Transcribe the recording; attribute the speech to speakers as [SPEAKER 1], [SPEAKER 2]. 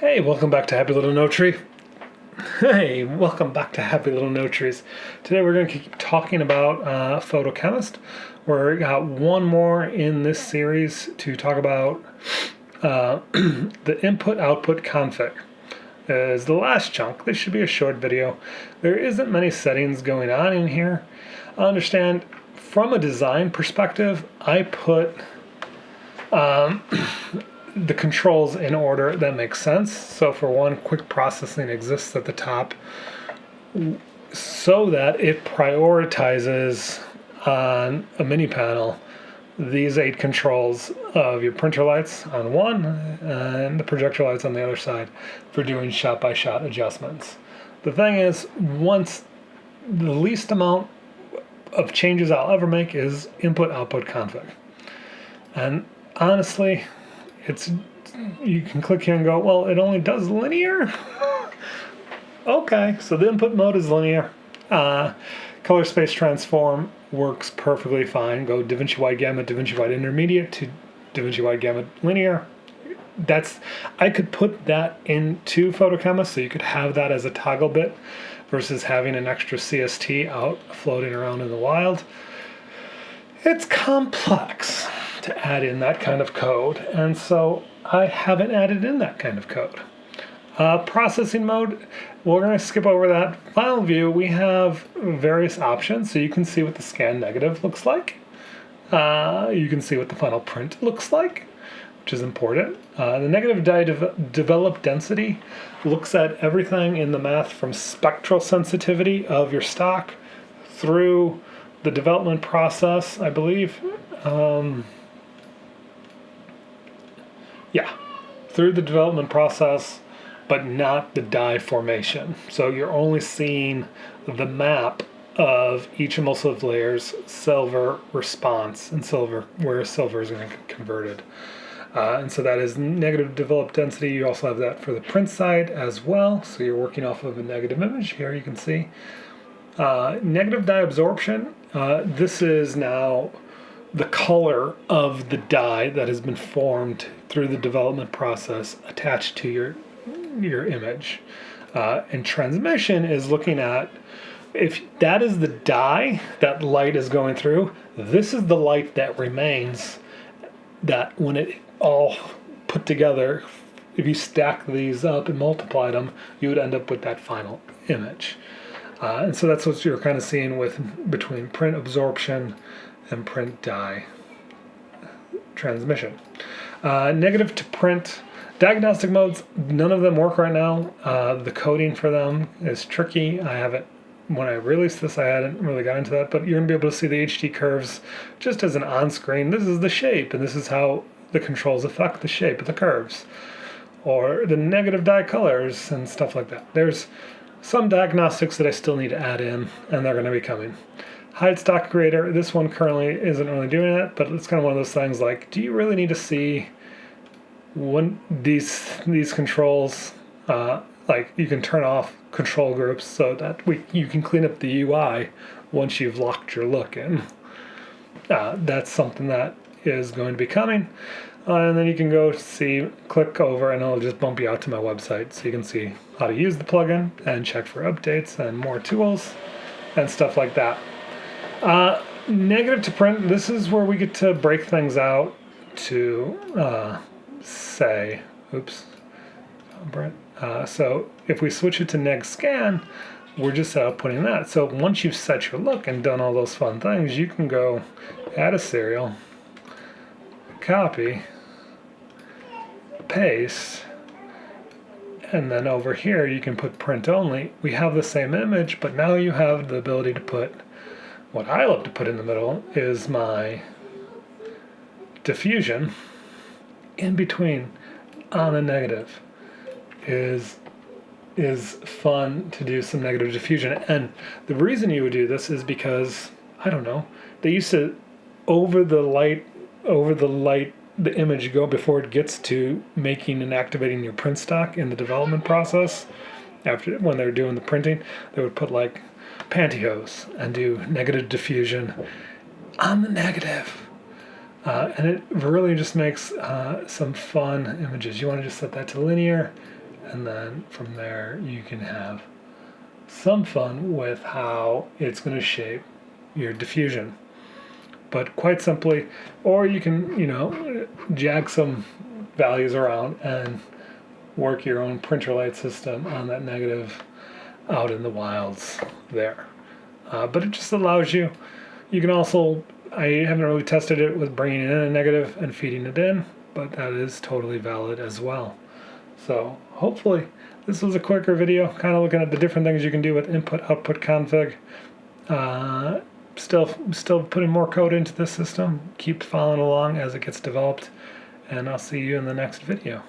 [SPEAKER 1] Hey, welcome back to Happy Little No Tree. Hey, welcome back to Happy Little No Trees. Today we're going to keep talking about Photo Chemist. We've got one more in this series to talk about the input-output config. Is the last chunk. This should be a short video. There isn't many settings going on in here. I understand from a design perspective, I put the controls in order that makes sense. So for one, quick processing exists at the top so that it prioritizes on a mini panel these 8 controls of your printer lights on one and the projector lights on the other side for doing shot-by-shot adjustments. The thing is, once the least amount of changes I'll ever make is input-output config. And honestly, you can click here and go, well, it only does linear? Okay, so the input mode is linear. Color space transform works perfectly fine. Go Davinci wide gamut, Davinci wide intermediate to Davinci wide gamut linear. I could put that into Photo Chemist, so you could have that as a toggle bit versus having an extra CST out floating around in the wild. It's complex to add in that kind of code, and so I haven't added in that kind of code. Processing mode, we're going to skip over that. Final view, we have various options, so you can see what the scan negative looks like. You can see what the final print looks like, which is important. The negative dye develop density looks at everything in the math from spectral sensitivity of your stock through the development process, I believe. Through the development process, but not the dye formation. So you're only seeing the map of each emulsive layer's silver response and silver, where silver is going to get converted. And so that is negative developed density. You also have that for the print side as well. So you're working off of a negative image. Here you can see. Negative dye absorption. This is now the color of the dye that has been formed through the development process attached to your image. And transmission is looking at, if that is the dye that light is going through, this is the light that remains, that when it all put together, if you stack these up and multiply them, you would end up with that final image. And so that's what you're kind of seeing with between print absorption and print dye transmission. Negative to print. Diagnostic modes, none of them work right now. The coding for them is tricky. When I released this, I hadn't really got into that, but you're going to be able to see the HD curves just as an on-screen. This is the shape, and this is how the controls affect the shape of the curves. Or the negative dye colors and stuff like that. There's some diagnostics that I still need to add in, and they're going to be coming. Hide stock creator, this one currently isn't really doing it, but it's kind of one of those things like, do you really need to see when these controls, like you can turn off control groups so that you can clean up the UI once you've locked your look in. That's something that is going to be coming. And then you can go click over, and it'll just bump you out to my website so you can see how to use the plugin and check for updates and more tools and stuff like that. Negative to print, this is where we get to break things out to say, so if we switch it to neg scan, we're just outputting that. So once you've set your look and done all those fun things, you can go add a serial, copy, paste, and then over here you can put print only. We have the same image, but now you have the ability to put, what I love to put in the middle is my diffusion in between on a negative. Is fun to do some negative diffusion. And the reason you would do this is because, I don't know, they used to over the image go before it gets to making and activating your print stock in the development process. When they were doing the printing, they would put like pantyhose and do negative diffusion on the negative. And it really just makes some fun images. You want to just set that to linear, and then from there you can have some fun with how it's going to shape your diffusion. But quite simply, or you can, jag some values around and work your own printer light system on that negative out in the wilds there. But it just allows you can also, I haven't really tested it with bringing in a negative and feeding it in, but that is totally valid as well. So hopefully this was a quicker video, kind of looking at the different things you can do with input-output config. Still putting more code into this system. Keep following along as it gets developed, and I'll see you in the next video.